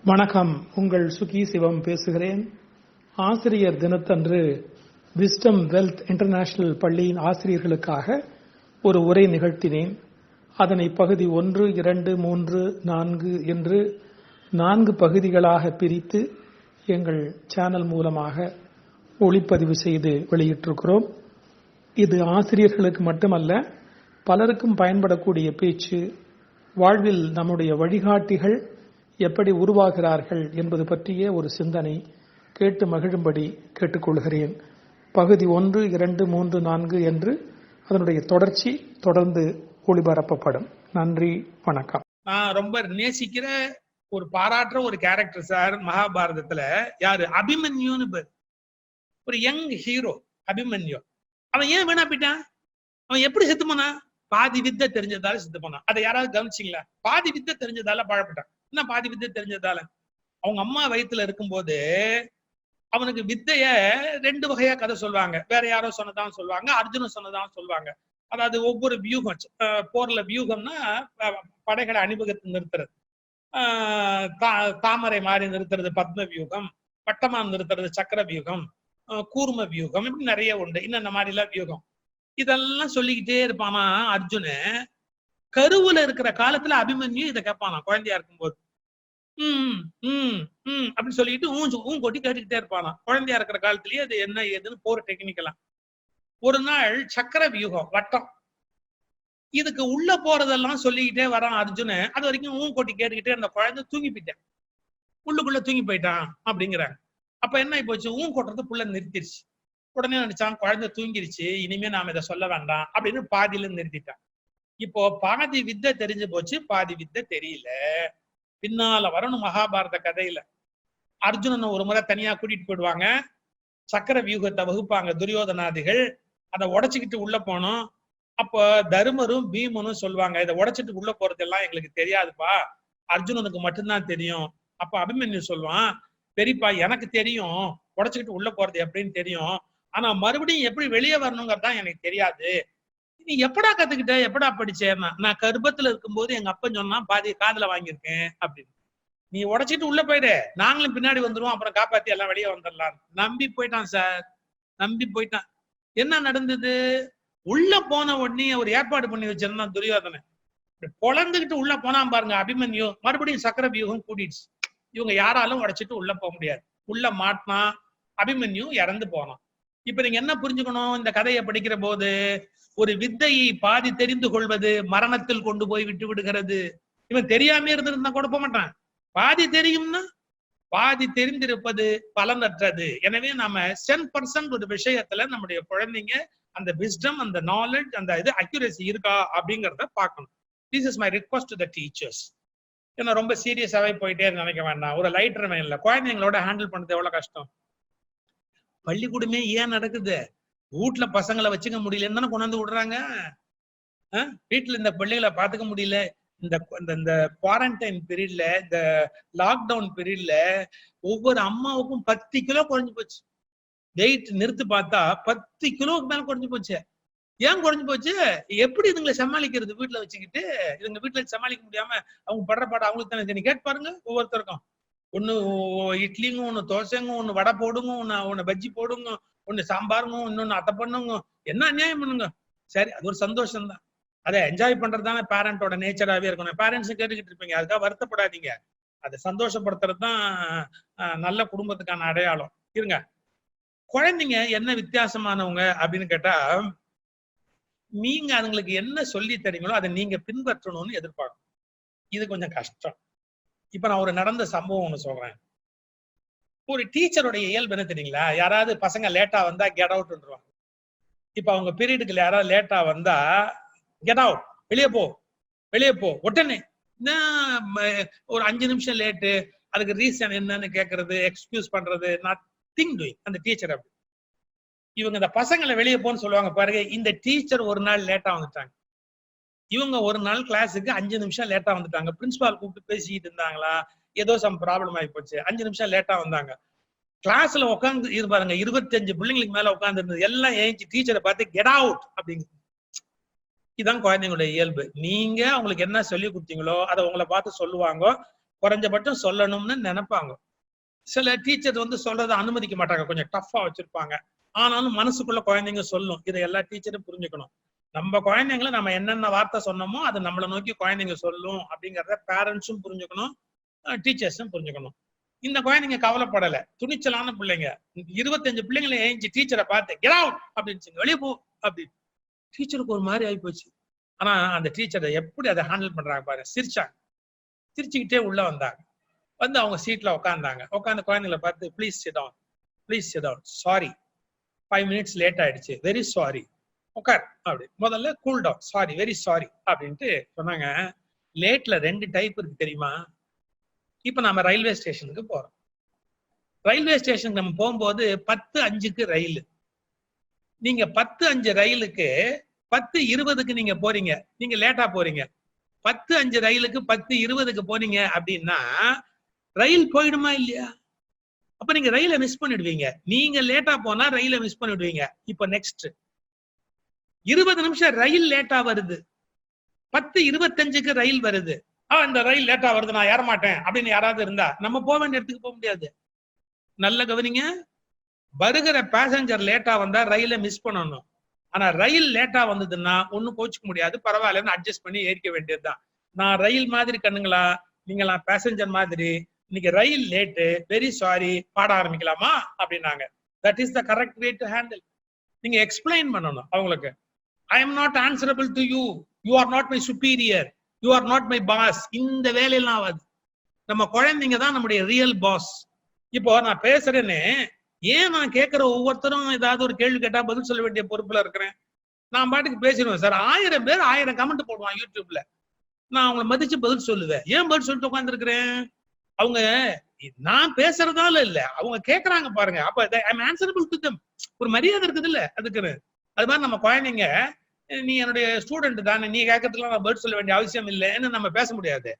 வணக்கம். உங்கள் சுகி சிவம் பேசுகிறேன். ஆசிரியர் தினத்தன்று விஸ்டம் வெல்த் இன்டர்நேஷனல் பள்ளியின் ஆசிரியர்களுக்காக ஒரு உரை நிகழ்த்தினேன். அதனை பகுதி 1, 2, 3, 4 என்று 4 பகுதிகளாக பிரித்து எங்கள் சேனல் மூலமாக ஒளிப்பதிவு செய்து வெளியிட்டிருக்கிறோம். இது ஆசிரியர்களுக்கு மட்டுமல்ல, பலருக்கும் பயன்படக்கூடிய பேச்சு. வாழ்வில் நம்முடைய வழிகாட்டிகள் எப்படி உருவாகிறார்கள் என்பது பற்றிய ஒரு சிந்தனை. கேட்டு மகிழும்படி கேட்டுக்கொள்கிறேன். பகுதி 1, 2, 3, 4 என்று அதனுடைய தொடர்ச்சி தொடர்ந்து ஒளிபரப்பப்படும். நன்றி, வணக்கம். நான் ரொம்ப நேசிக்கிற ஒரு பாராட்டுற ஒரு கேரக்டர் சார் மகாபாரதத்துல. யாரு? அபிமன்யுன்னு பேர். ஒரு யங் ஹீரோ அபிமன்யு. அவன் ஏன் வேணா போயிட்டான்? அவன் எப்படி செத்து போனா? பாதி வித்தை தெரிஞ்சதால செத்து போனான். அதை யாராவது கவனிச்சிங்களா? பாதி வித்தை தெரிஞ்சதால பழப்பட்டான். என்ன பாதி வித்தை தெரிஞ்சதால? அவங்க அம்மா வயிற்றுல இருக்கும்போது அவனுக்கு வித்தைய 2 வகையா கதை சொல்லுவாங்க. வேற யாரோ சொன்னதான் சொல்லுவாங்க, அர்ஜுனன் சொன்னதான் சொல்லுவாங்க. அதாவது ஒவ்வொரு வியூகம், போர்ல வியூகம்னா படைகளை அணிவகுத்து நிறுத்துறது, தாமரை மாறி நிறுத்துறது பத்ம வியூகம், வட்டமா நிறுத்துறது சக்கர வியூகம், கூர்ம வியூகம், இப்படி நிறைய உண்டு. இன்னும் இந்த மாதிரி எல்லாம் வியூகம். இதெல்லாம் சொல்லிக்கிட்டே இருப்பானா அர்ஜுனு. கருவுல இருக்கிற காலத்துல அபிமன்யு இதை கேட்பானா குழந்தையா இருக்கும்போது. அப்படின்னு சொல்லிட்டு கொட்டி கேட்டுக்கிட்டே இருப்பானா குழந்தையா இருக்கிற காலத்திலேயே. அது என்ன ஏதுன்னு போற டெக்னிக்கலாம். ஒரு நாள் சக்கர வியூகம், வட்டம், இதுக்கு உள்ள போறதெல்லாம் சொல்லிக்கிட்டே வரான் அர்ஜுனு. அது வரைக்கும் கொட்டி கேட்டுக்கிட்டே அந்த குழந்தை தூங்கி போயிட்டேன், உள்ளுக்குள்ள தூங்கி போயிட்டான் அப்படிங்கிறாங்க. அப்ப என்ன போச்சு? கொட்டுறது புள்ள நிறுத்திடுச்சு. உடனே நினைச்சான் குழந்தை தூங்கிருச்சு, இனிமே நாம இதை சொல்ல வேண்டாம் அப்படின்னு பாதியில நிறுத்திட்டான். இப்போ பாதி வித்தை தெரிஞ்சு போச்சு, பாதி வித்தை தெரியல. பின்னால வரணும் மகாபாரத கதையில. அர்ஜுனன் ஒரு முறை தனியா கூட்டிட்டு போயிடுவாங்க, சக்கர வியூகத்தை வகுப்பாங்க துரியோதனாதிகள். அதை உடைச்சுக்கிட்டு உள்ள போனோம். அப்போ தருமரும் பீமனும் சொல்லுவாங்க, இதை உடைச்சிட்டு உள்ள போறதெல்லாம் எங்களுக்கு தெரியாதுப்பா, அர்ஜுனனுக்கு மட்டும்தான் தெரியும். அப்ப அபிமன்யு சொல்லுவான், பெரியப்பா எனக்கு தெரியும் உடைச்சுக்கிட்டு உள்ள போறது எப்படின்னு தெரியும், ஆனா மறுபடியும் எப்படி வெளியே வரணுங்கிறதான் எனக்கு தெரியாது. நீ எப்படா கத்துக்கிட்ட, எப்படா படிச்சேன்னா, நான் கர்ப்பத்துல இருக்கும்போது எங்க அப்பன் சொன்னா பாதி காதுல வாங்கியிருக்கேன் அப்படின்னு. நீ உடைச்சிட்டு உள்ள போயிடு, நாங்களும் பின்னாடி வந்துருவோம், அப்புறம் காப்பாத்தி எல்லாம் வெளியே வந்துடலாம். நம்பி போயிட்டான் சார், நம்பி போயிட்டான். என்ன நடந்தது? உள்ள போன உடனே ஒரு ஏற்பாடு பண்ணி வச்சிருந்தான் துரியோதனை. பொழந்துகிட்டு உள்ள போனான் பாருங்க அபிமன்யு. மறுபடியும் சக்கர வியூகம் கூட்டிடுச்சு. இவங்க யாராலும் உடைச்சிட்டு உள்ள போக முடியாது. உள்ள மாட்டினா அபிமன்யு இறந்து போனான். இப்ப நீங்க என்ன புரிஞ்சுக்கணும் இந்த கதையை படிக்கிற போது? ஒரு வித்தையை பாதி தெரிந்து கொள்வது மரணத்தில் கொண்டு போய் விட்டு விடுகிறது. இவன் தெரியாம இருந்திருந்தா கூட போக மாட்டான். பாதி தெரியும்னா பாதி தெரிந்திருப்பது பலனற்றது. எனவே நாம 10% ஒரு விஷயத்துல நம்முடைய குழந்தைங்க அந்த விஸ்டம், அந்த நாலேஜ், அந்த இது அக்யூரசி இருக்கா அப்படிங்கிறத பார்க்கணும். This is my request to the teachers. ஏன்னா ரொம்ப சீரியஸாவே போயிட்டே நினைக்க வேண்டாம். ஒரு லைட்டர் வேன்ல குழந்தைங்களோட ஹேண்டில் பண்றது எவ்வளவு கஷ்டம். பள்ளிக்கூடமே ஏன் நடக்குது? வீட்டுல பசங்களை வச்சுக்க முடியலன்னு தானே கொண்டாந்து விடுறாங்க. வீட்டுல இந்த பிள்ளைகளை பாத்துக்க முடியல. இந்த குவாரண்டைன் பீரியட்ல, இந்த லாக்டவுன் பீரியட்ல ஒவ்வொரு அம்மாவுக்கும் 10 கிலோ குறைஞ்சு போச்சு. வெயிட் நிறுத்து பார்த்தா 10 கிலோவுக்கு மேல குறைஞ்சு போச்சு. ஏன் குறைஞ்சு போச்சு? எப்படி இதுங்களை சமாளிக்கிறது வீட்டுல வச்சுக்கிட்டு? இதுங்க வீட்டுல சமாளிக்க முடியாம அவங்க படுற பாடம் அவங்களுக்கு தானே. கேட்டு பாருங்க ஒவ்வொருத்தருக்கும். ஒண்ணு இட்லிங்க, ஒண்ணு தோசைங்க, ஒண்ணு வடை போடுங்க, ஒண்ணு பஜ்ஜி போடுங்க, ஒண்ணு சாம்பாருங்க, இன்னொன்னு அத்தை பண்ணுங்க. என்ன அநியாயம் பண்ணுங்க. சரி, அது ஒரு சந்தோஷம் தான். அதை என்ஜாய் பண்றதுதானே பேரண்டோட நேச்சராகவே இருக்கணும். பேரண்ட்ஸ் கேட்டுக்கிட்டு இருப்பீங்க, அதுக்காக வருத்தப்படாதீங்க. அதை சந்தோஷப்படுத்துறது தான் நல்ல குடும்பத்துக்கான அடையாளம். இருங்க, குழந்தைங்க என்ன வித்தியாசமானவங்க அப்படின்னு கேட்டா, நீங்க அதுங்களுக்கு என்ன சொல்லி தரீங்களோ அதை நீங்க பின்பற்றணும்னு எதிர்பார்க்கணும். இது கொஞ்சம் கஷ்டம். இப்ப நான் ஒரு நடந்த சம்பவம் ஒண்ணு சொல்றேன். ஒரு டீச்சருடைய இயல்பு என்ன தெரியுங்களா? யாராவது பசங்க லேட்டா வந்தா கெட் அவுட்ன்றாங்க. இப்ப அவங்க பீரியடுக்கு யாராவது லேட்டா வந்தா கெட் அவுட், வெளியே போ, வெளியே போ உடனே. ஒரு 5 நிமிஷம் லேட்டு, அதுக்கு ரீசன் என்னன்னு கேட்கறது, எக்ஸ்கியூஸ் பண்றது, நத்திங் டூயிங் அந்த டீச்சர். அப்படி இவங்க இந்த பசங்களை வெளியே போன்னு சொல்லுவாங்க பாருங்க. இந்த டீச்சர் ஒரு நாள் லேட்டா வந்துட்டாங்க. இவங்க ஒரு நாள் கிளாஸுக்கு 5 நிமிஷம் லேட்டா வந்துட்டாங்க. பிரின்சிபால் கூப்பிட்டு பேசிக்கிட்டு இருந்தாங்களா, ஏதோ சம் ப்ராப்ளம் ஆகி போச்சு, 5 நிமிஷம் லேட்டா வந்தாங்க. கிளாஸ்ல உட்காந்து இது பாருங்க, 25 பிள்ளைங்களுக்கு மேல உட்காந்து இருந்தது. எல்லாம் ஏஞ்சி டீச்சரை பார்த்து கெட் அவுட் அப்படிங்க. இதுதான் குழந்தைங்களுடைய இயல்பு. நீங்க அவங்களுக்கு என்ன சொல்லி கொடுத்தீங்களோ அதை உங்களை பார்த்து சொல்லுவாங்க. குறைஞ்சபட்சம் சொல்லணும்னு நினைப்பாங்க. சில டீச்சர் வந்து சொல்றதை அனுமதிக்க மாட்டாங்க, கொஞ்சம் டஃபா வச்சிருப்பாங்க. ஆனாலும் மனசுக்குள்ள குழந்தைங்க சொல்லும். இதை எல்லா டீச்சரும் புரிஞ்சுக்கணும். நம்ம குழந்தைங்களை நம்ம என்னென்ன வார்த்தை சொன்னோமோ அது நம்மளை நோக்கி குழந்தைங்க சொல்லும் அப்படிங்கறத பேரண்ட்ஸும் புரிஞ்சுக்கணும், டீச்சர்ஸும் புரிஞ்சுக்கணும். இந்த குழந்தைங்க கவலைப்படல, துணிச்சலான பிள்ளைங்க. 25 பிள்ளைங்களை ஏஞ்சி டீச்சரை பார்த்து கெட் அவுட் அப்படின்னு வெளியே போ அப்படின்னு. டீச்சருக்கு ஒரு மாதிரி ஆகி போச்சு. ஆனா அந்த டீச்சரை எப்படி அதை ஹேண்டில் பண்றாங்க பாரு, சிரிச்சாங்க. சிரிச்சுக்கிட்டே உள்ள வந்தாங்க. வந்து அவங்க சீட்ல உட்காந்தாங்க. உட்காந்து குழந்தைங்களை பார்த்து please sit down, please sit down, sorry 5 minutes late ஆயிடுச்சு, வெரி சாரி, உட்கார் அப்படி. முதல்ல cool down, sorry, very sorry அப்படின்ட்டு சொன்னாங்க. லேட்ல 2 டைப் இருக்கு தெரியுமா? இப்ப நம்ம ரயில்வே ஸ்டேஷனுக்கு போறோம். ரயில்வே ஸ்டேஷனுக்கு நம்ம போகும்போது 10:05க்கு ரயில். நீங்க 10:05 ரயிலுக்கு 10:20க்கு நீங்க போறீங்க, நீங்க லேட்டா போறீங்க. 10:05 ரயிலுக்கு 10:20க்கு போனீங்க அப்படின்னா ரயில் போயிடுமா இல்லையா? அப்ப நீங்க ரயிலை மிஸ் பண்ணிடுவீங்க. நீங்க லேட்டா போனா ரயிலை மிஸ் பண்ணிடுவீங்க. இப்ப நெக்ஸ்ட் 20 நிமிஷம் ரயில் லேட்டா வருது, 10:25க்கு ரயில் வருது. இந்த ரயில் லேட்டா வருது, நான் ஏற மாட்டேன் அப்படின்னு யாராவது இருந்தா நம்ம போக வேண்டிய இடத்துக்கு போக முடியாது. நல்ல கவனிங்க, வருகிற பேசஞ்சர் லேட்டா வந்தா ரயிலை மிஸ் பண்ணணும். ஆனா ரயில் லேட்டா வந்ததுன்னா ஒன்னும் கோச்சுக்க முடியாது, பரவாயில்லன்னு அட்ஜஸ்ட் பண்ணி ஏறிக்க வேண்டியதுதான். நான் ரயில் மாதிரி கண்ணுங்களா, நீங்களா பேசஞ்சர் மாதிரி. இன்னைக்கு ரயில் லேட்டு, வெரி சாரி, பாட ஆரம்பிக்கலாமா அப்படின்னாங்க. That is the correct way to handle. நீங்க எக்ஸ்பிளைன் பண்ணணும் அவங்களுக்கு. I am not answerable to you, you are not my superior, you are not my boss. இந்த வேலையெல்லாம் ஆகாது. நம்ம குழந்தைங்க தான் நம்முடைய ரியல் பாஸ். இப்போ நான் பேசுறேன்னு ஏன் நான் கேட்கிற ஒவ்வொருத்தரும் ஏதாவது ஒரு கேள்வி கேட்டா பதில் சொல்ல வேண்டிய பொறுப்புல இருக்கிறேன்? நான் பாட்டுக்கு பேசிடுவேன் சார். 1000 பேர் 1000 கமெண்ட் போடுவான் யூடியூப்ல, நான் அவங்களை மதிச்சு பதில் சொல்லுவேன். ஏன் பதில் சொல்லிட்டு உட்கார்ந்து இருக்கிறேன்? அவங்க நான் பேசுறதால இல்ல, அவங்க கேக்குறாங்க பாருங்க. அப்ப ஐ அம் ஆன்சரபிள் டு देम. ஒரு மரியாதை இருக்குது இல்ல அதுக்குன்னு. அது மாதிரி நம்ம குழந்தைங்க, நீ என்னுடைய ஸ்டூடெண்ட் தானே, நீ கேட்கறதுக்குலாம் நான் பதில் சொல்ல வேண்டிய அவசியம் இல்லைன்னு நம்ம பேச முடியாது.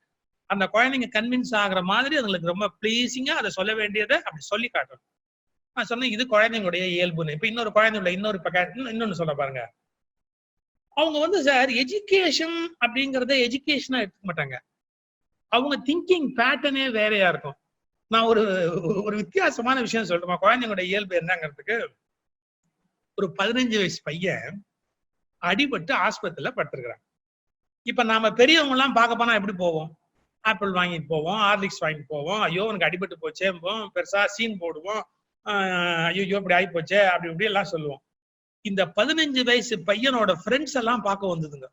அந்த குழந்தைங்க கன்வின்ஸ் ஆகுற மாதிரி அதுங்களுக்கு ரொம்ப ப்ளீசிங்கா அதை சொல்ல வேண்டியதை அப்படி சொல்லி காட்டணும். நான் சொன்னேன் இது குழந்தைங்களுடைய இயல்புன்னு. இப்ப இன்னொரு குழந்தைங்கள இன்னொன்னு சொல்ல பாருங்க. அவங்க வந்து சார் எஜுகேஷன் அப்படிங்கறத எஜுகேஷனா எடுத்துக்க மாட்டாங்க. அவங்க திங்கிங் பேட்டர்னே வேறையா இருக்கும். நான் ஒரு வித்தியாசமான விஷயம் சொல்றேன். குழந்தைங்களோட இயல்பு என்னங்கிறதுக்கு, ஒரு 15 வயசு பையன் அடிபட்டு ஆஸ்பத்திரியில படுத்திருக்கிறான். இப்ப நாம பெரியவங்க எல்லாம் பார்க்க போனா எப்படி போவோம்? ஆப்பிள் வாங்கிட்டு போவோம், ஹார்லிக்ஸ் வாங்கிட்டு போவோம், ஐயோ உனக்கு அடிபட்டு போச்சேம்போம், பெருசா சீன் போடுவோம், ஐயோ இப்படி ஆகி போச்சே அப்படி இப்படி எல்லாம் சொல்லுவோம். இந்த 15 வயசு பையனோட ஃப்ரெண்ட்ஸ் எல்லாம் பார்க்க வந்ததுங்க.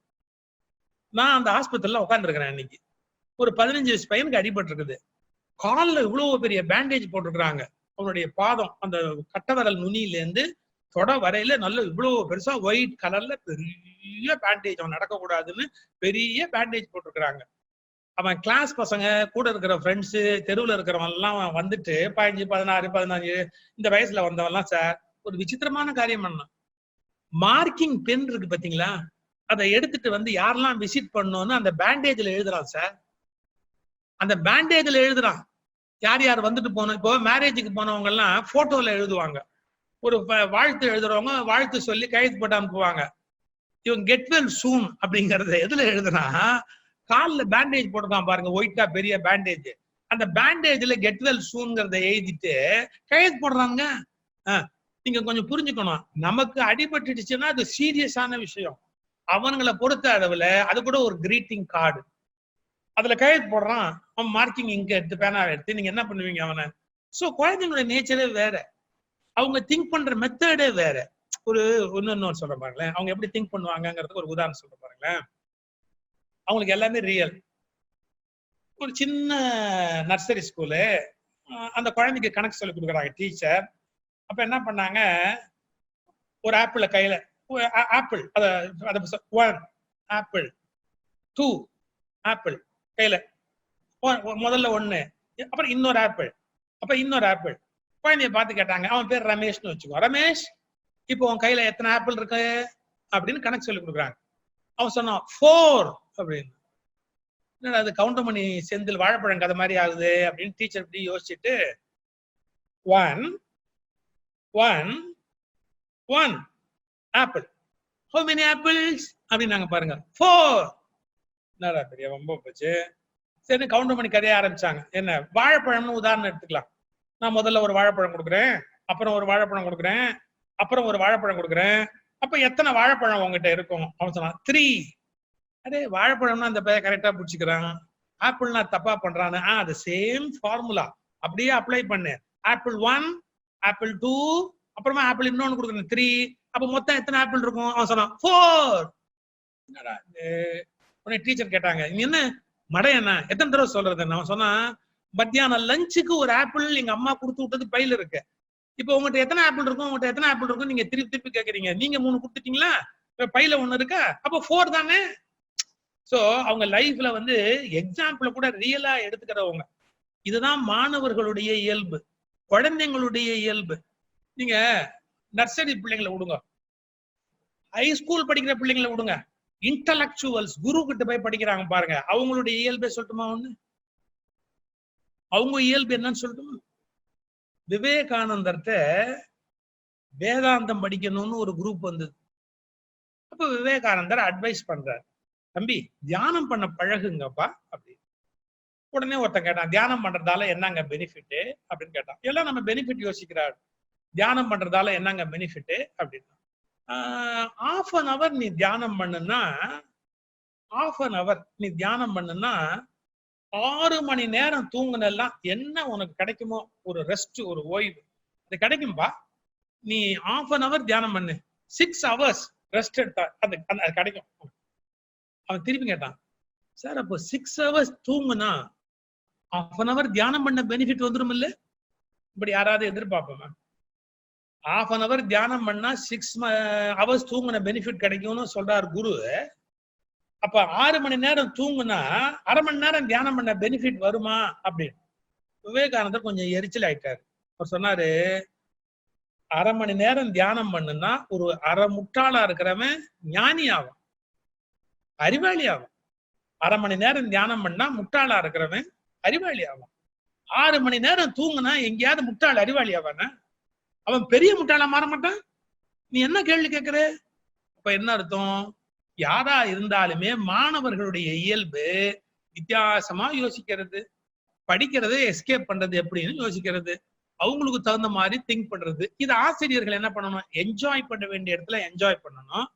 நான் அந்த ஆஸ்பத்திரியில உட்காந்துருக்கிறேன் அன்னைக்கு. ஒரு 15 வயசு பையனுக்கு அடிபட்டு இருக்குது. காலில் இவ்வளவு பெரிய பேண்டேஜ் போட்டிருக்கிறாங்க. அவனுடைய பாதம் அந்த கட்ட விரல் நுனியில இருந்து தொட வரையில நல்ல இவ்வளவு பெருசா ஒயிட் கலர்ல பெரிய பேண்டேஜ். அவன் நடக்க கூடாதுன்னு பெரிய பேண்டேஜ் போட்டிருக்கிறாங்க. அவன் கிளாஸ் பசங்க, கூட இருக்கிற ஃப்ரெண்ட்ஸ், தெருவில் இருக்கிறவன் எல்லாம் வந்துட்டு 15, 16, 15 இந்த வயசுல வந்தவன் எல்லாம் சார் ஒரு விசித்திரமான காரியம் பண்ணான். மார்க்கிங் பென் இருக்கு பாத்தீங்களா, அதை எடுத்துட்டு வந்து யாரெல்லாம் விசிட் பண்ணணும்னு அந்த பேண்டேஜ்ல எழுதுறான் சார். அந்த பேண்டேஜ்ல எழுதுறான் யார் யார் வந்துட்டு போனோம். இப்போ மேரேஜுக்கு போனவங்க எல்லாம் போட்டோல எழுதுவாங்க. ஒரு வாழ்த்து எழுதுறவங்க வாழ்த்து சொல்லி கையெழுத்து போட்டு அனுப்புவாங்க. இவன் கெட் வெல் சூன் அப்படிங்கறத எதுல எழுதுனா, கால்ல பேண்டேஜ் போட்டுருக்கான் பாருங்க, ஒயிட்டா பெரிய பேண்டேஜ். அந்த பேண்டேஜ்ல கெட் வெல் சூன்ங்கிறத எழுதிட்டு கையெழுத்து போடுறாங்க. நீங்க கொஞ்சம் புரிஞ்சுக்கணும், நமக்கு அடிபட்டுடுச்சுன்னா அது சீரியஸான விஷயம். அவனுங்களை பொறுத்த அளவுல அது கூட ஒரு கிரீட்டிங் கார்டு. அதுல கையெழுத்து போடுறான், அவன் மார்க்கிங் இங்க எடுத்து பேனாவை எடுத்து நீங்க என்ன பண்ணுவீங்க அவனை? சோ குழந்தைங்களோட நேச்சரே வேற, அவங்க திங்க் பண்ற மெத்தடே வேற. ஒரு இன்னொன்னு சொல்ற பாருங்களேன், அவங்க எப்படி திங்க் பண்ணுவாங்கிறதுக்கு ஒரு உதாரணம் சொல்ற பாருங்களேன். அவங்களுக்கு எல்லாமே ரியல். ஒரு சின்ன நர்சரி ஸ்கூலு, அந்த குழந்தைக்கு கணக்கு சொல்லி கொடுக்குறாங்க டீச்சர். அப்ப என்ன பண்ணாங்க, ஒரு ஆப்பிள கையில, ஆப்பிள் 1 ஆப்பிள், 2 ஆப்பிள் கையில, முதல்ல 1, அப்புறம் இன்னொரு ஆப்பிள், அப்ப இன்னொரு ஆப்பிள். குழந்தைய பார்த்து கேட்டாங்க, அவன் பேர் ரமேஷ்னு வச்சுக்கோ, ரமேஷ் இப்போ உன் கையில எத்தனை ஆப்பிள் இருக்கு அப்படின்னு கணக்கு சொல்லி கொடுக்குறாங்க. அவன் சொன்னான் 4 அப்படின்னு. என்னடா அது கவுண்டமணி செந்தில் வாழைப்பழம் கதை மாதிரி ஆகுது அப்படின்னு டீச்சர் இப்படி யோசிச்சுட்டு 1 ஆப்பிள், how many apples அப்படின்னாங்க பாருங்க, 4. என்னடா பெரிய ரொம்ப போச்சு, சரி கவுண்டர் பண்ணி கதைய ஆரம்பிச்சாங்க. என்ன வாழைப்பழம்னு உதாரணம் எடுத்துக்கலாம். நான் முதல்ல ஒரு வாழைப்பழம் கொடுக்குறேன், அப்புறம் ஒரு வாழைப்பழம் கொடுக்குறேன், அப்புறம் ஒரு வாழைப்பழம் கொடுக்குறேன். அப்ப எத்தனை வாழைப்பழம் உங்ககிட்ட இருக்கும்? அவன் சொன்னான் 3. அதே வாழைப்பழம்னா அந்த பையன் கரெக்டா புடிச்சுக்கிறான், ஆப்பிள்னா தப்பா பண்றான்னு. அது சேம் ஃபார்முலா அப்படியே அப்ளை பண்ணு. ஆப்பிள் 1, ஆப்பிள் 2, அப்புறமா ஆப்பிள் இன்னொன்னு கொடுக்குறேன் 3. அப்ப மொத்தம் எத்தனை ஆப்பிள் இருக்கும்? அவன் சொன்னான் 4. என்னடா உடனே டீச்சர் கேட்டாங்க, நீ என்ன மடை என்ன எத்தனை தடவை சொல்றது? நான் சொன்னா மத்தியானம் லஞ்சுக்கு ஒரு ஆப்பிள் எங்க அம்மா கொடுத்து விட்டது பையில இருக்கு. இப்ப உங்ககிட்ட எத்தனை ஆப்பிள் இருக்கும், உங்ககிட்ட எத்தனை ஆப்பிள் இருக்கும் நீங்க திருப்பி திருப்பி கேக்குறீங்க. நீங்க 3 கொடுத்துட்டீங்களா, பையில 1 இருக்கா, அப்ப 4 தானே. சோ அவங்க லைஃப்ல வந்து எக்ஸாம்பிள் கூட ரியலா எடுத்துக்கிறவங்க. இதுதான் மாணவர்களுடைய இயல்பு, குழந்தைங்களுடைய இயல்பு. நீங்க நர்சரி பிள்ளைங்களை விடுங்க, ஹைஸ்கூல் படிக்கிற பிள்ளைங்களை விடுங்க, இன்டலெக்சுவல்ஸ் குரு கிட்ட போய் படிக்கிறாங்க பாருங்க, அவங்களுடைய இயல்பை சொல்லட்டுமா? ஒண்ணு அவங்க இயல்பு என்னன்னு சொல்லட்டுமா? விவேகானந்தர்கிட்ட வேதாந்தம் படிக்கணும்னு ஒரு குரூப் வந்தது. அப்ப விவேகானந்தர் அட்வைஸ் பண்றாரு, தம்பி தியானம் பண்ண பழகுங்கப்பா அப்படி. உடனே ஒருத்தன் கேட்டான், தியானம் பண்றதால என்னங்க பெனிஃபிட் அப்படின்னு கேட்டான். எல்லாம் நம்ம பெனிஃபிட் யோசிக்கிறாரு, தியானம் பண்றதால என்னங்க பெனிஃபிட் அப்படின்னா, 1/2 an hour நீ தியானம் பண்ணுனா 1/2 an hour நீ தியானம் பண்ணுனா 6 மணி நேரம் தூங்குனெல்லாம் என்ன உனக்கு கிடைக்குமோ ஒரு ரெஸ்ட், ஒரு ஓய்வு அது கிடைக்கும்பா. நீ 1/2 an hour தியானம் பண்ணு, 6 hours ரெஸ்ட் எடுத்தா அது கிடைக்கும். அவன் திருப்பி கேட்டான், சார் அப்போ 6 hours தூங்குனா 1/2 an hour தியானம் பண்ண பெனிஃபிட் வந்துடும் இல்ல? இப்படி யாராவது எதிர்பார்ப்போமா? 1/2 an hour தியானம் பண்ணா 6 hours தூங்குன பெனிஃபிட் கிடைக்கும்னு சொல்றாரு குரு. அப்ப 6 மணி நேரம் தூங்குனா 1/2 மணி நேரம் தியானம் பண்ண பெனிஃபிட் வருமா அப்படின்னு விவேகானந்தர் கொஞ்சம் எரிச்சல் ஆயிட்டாரு. அவர் சொன்னாரு, 1/2 மணி நேரம் தியானம் பண்ணுனா ஒரு அரை முட்டாளா இருக்கிறவன் ஞானி ஆகும், அறிவாளி ஆகும். 1/2 மணி நேரம் தியானம் பண்ணா முட்டாளா இருக்கிறவன் அறிவாளி ஆகும். 6 மணி நேரம் தூங்குனா எங்கேயாவது முட்டாள் அறிவாளி ஆவானா? அவன் பெரிய முட்டாளா மாற மாட்டான். நீ என்ன கேள்வி கேட்கிற? அப்ப என்ன அர்த்தம்? யாரா இருந்தாலுமே மாணவர்களுடைய இயல்பு வித்தியாசமா யோசிக்கிறது, படிக்கிறது எஸ்கேப் பண்றது எப்படின்னு யோசிக்கிறது, அவங்களுக்கு தகுந்த மாதிரி திங்க் பண்றது. இது ஆசிரியர்கள் என்ன பண்ணணும்? என்ஜாய் பண்ண வேண்டிய இடத்துல என்ஜாய் பண்ணணும்.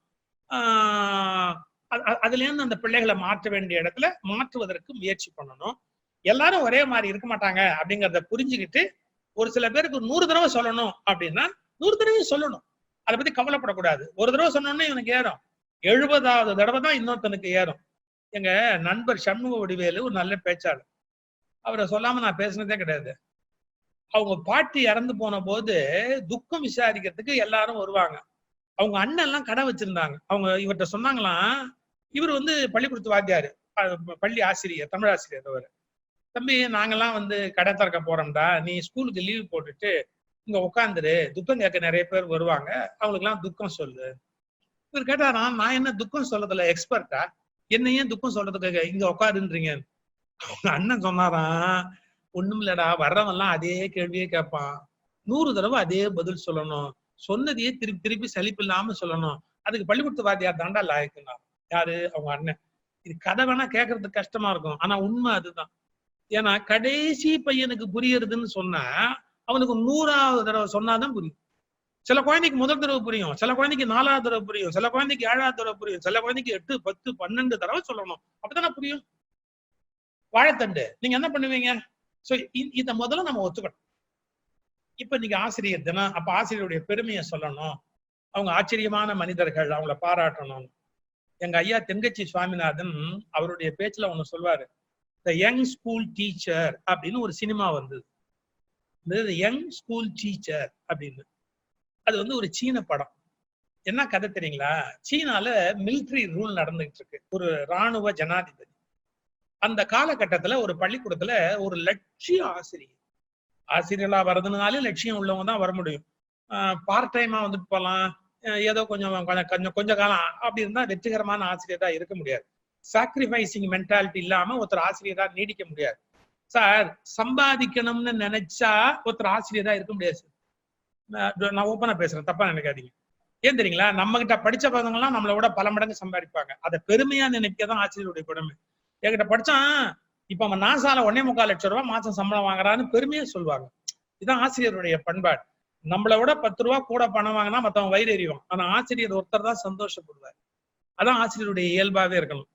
அதுல இருந்து அந்த பிள்ளைகளை மாற்ற வேண்டிய இடத்துல மாற்றுவதற்கு முயற்சி பண்ணணும். எல்லாரும் ஒரே மாதிரி இருக்க மாட்டாங்க அப்படிங்கறத புரிஞ்சுக்கிட்டு, ஒரு சில பேருக்கு 100 தடவை சொல்லணும் அப்படின்னா 100 தடவை சொல்லணும். அதை பத்தி கவலைப்படக்கூடாது. ஒரு தடவை சொன்னோன்னே இவனுக்கு ஏறும், 70வது தடவை தான் இன்னொருத்தனுக்கு ஏறும். எங்க நண்பர் சண்முக வடிவேலு ஒரு நல்ல பேச்சாளர், அவரை சொல்லாம நான் பேசினதே கிடையாது. அவங்க பாட்டி இறந்து போன போது துக்கம் விசாரிக்கிறதுக்கு எல்லாரும் வருவாங்க. அவங்க அண்ணன் எல்லாம் கடை வச்சிருந்தாங்க. அவங்க இவர்கிட்ட சொன்னாங்களாம், இவர் வந்து பள்ளிக்கூடத்து வாத்தியாரு, பள்ளி ஆசிரியர், தமிழ் ஆசிரியர். அவர், தம்பி நாங்கெல்லாம் வந்து கடை திறக்க போறோம்டா, நீ ஸ்கூலுக்கு லீவ் போட்டுட்டு இங்க உட்காந்துரு, துக்கம் கேட்க நிறைய பேர் வருவாங்க, அவங்களுக்கு எல்லாம் துக்கம் சொல்லு. இவர் கேட்டாரா, நான் என்ன துக்கம் சொல்றதுல எக்ஸ்பர்ட்டா, என்ன ஏன் துக்கம் சொல்றதுக்கு இங்க உட்காருன்றீங்க? அவங்க அண்ணன் சொன்னாராம், ஒண்ணும் இல்லடா, வர்றவன் எல்லாம் அதே கேள்வியே கேட்பான், 100 தடவை அதே பதில் சொல்லணும், சொன்னதையே திருப்பி திருப்பி சலிப்பு இல்லாம சொல்லணும், அதுக்கு பள்ளிக்கூடத்து வாத்தியார் தாண்டா லாயக்குன்னா. யாரு? அவங்க அண்ணன். இது கதை வேணா கேட்கறதுக்கு கஷ்டமா இருக்கும், ஆனா உண்மை அதுதான். ஏன்னா கடைசி பையனுக்கு புரியறதுன்னு சொன்னா அவனுக்கு 100வது தடவை சொன்னாதான் புரியும். சில குழந்தைக்கு முதல் தடவை புரியும், சில குழந்தைக்கு 4வது தடவை புரியும், சில குழந்தைக்கு 7வது தடவை புரியும், சில குழந்தைக்கு 8, 10, 12 தடவை சொல்லணும், அப்பதானே புரியும். வாழைத்தண்டு நீங்க என்ன பண்ணுவீங்க? சோ இத முதல்ல நம்ம ஒத்துக்கணும். இப்ப நீங்க ஆசிரியர் தினம், அப்ப ஆசிரியருடைய பெருமையை சொல்லணும், அவங்க ஆச்சரியமான மனிதர்கள், அவங்கள பாராட்டணும். எங்க ஐயா தென்கட்சி சுவாமிநாதன் அவருடைய பேச்சுல ஒண்ணு சொல்வாரு, த யங் ஸ்கூல் டீச்சர் அப்படின்னு ஒரு சினிமா வந்தது. யங் ஸ்கூல் டீச்சர் அப்படின்னு, அது வந்து ஒரு சீன படம். என்ன கதை தெரியுங்களா? சீனால மிலிட்டரி ரூல் நடந்துகிட்டு இருக்கு, ஒரு ராணுவ ஜனாதிபதி. அந்த காலகட்டத்துல ஒரு பள்ளிக்கூடத்துல ஒரு லட்சிய ஆசிரியர்களா வர்றதுனாலே லட்சியம் உள்ளவங்க தான் வர முடியும். பார்ட் டைமா வந்துட்டு போகலாம், ஏதோ கொஞ்ச காலம் அப்படி இருந்தா வெற்றிகரமான ஆசிரியரா இருக்க முடியாது. சாக்ரிஃபைசிங் மென்டாலிட்டி இல்லாம ஒருத்தர் ஆசிரியரா நீடிக்க முடியாது. சார் சம்பாதிக்கணும்னு நினைச்சா ஒருத்தர் ஆசிரியரா இருக்க முடியாது. நான் ஓப்பனா பேசுறேன், தப்பா நினைக்காதீங்க. ஏன் தெரியுங்களா? நம்ம கிட்ட படிச்ச பசங்க எல்லாம் நம்மளை விட பல மடங்கு சம்பாதிப்பாங்க. அதை பெருமையா நினைக்கதான் ஆசிரியருடைய பெருமை. என்கிட்ட படிச்சான், இப்ப அவன் நாசால 1.25 லட்சம் ரூபாய் மாசம் சம்பளம் வாங்குறான்னு பெருமையா சொல்லுவாங்க. இதுதான் ஆசிரியருடைய பண்பாடு. நம்மளை விட 10 ரூபாய் கூட பணம் வாங்கினா மத்தவன் வயிறு எறிவான். ஆனா ஆசிரியர் ஒருத்தர் தான் சந்தோஷப்படுவார். அதான் ஆசிரியருடைய இயல்பாவே இருக்கணும்.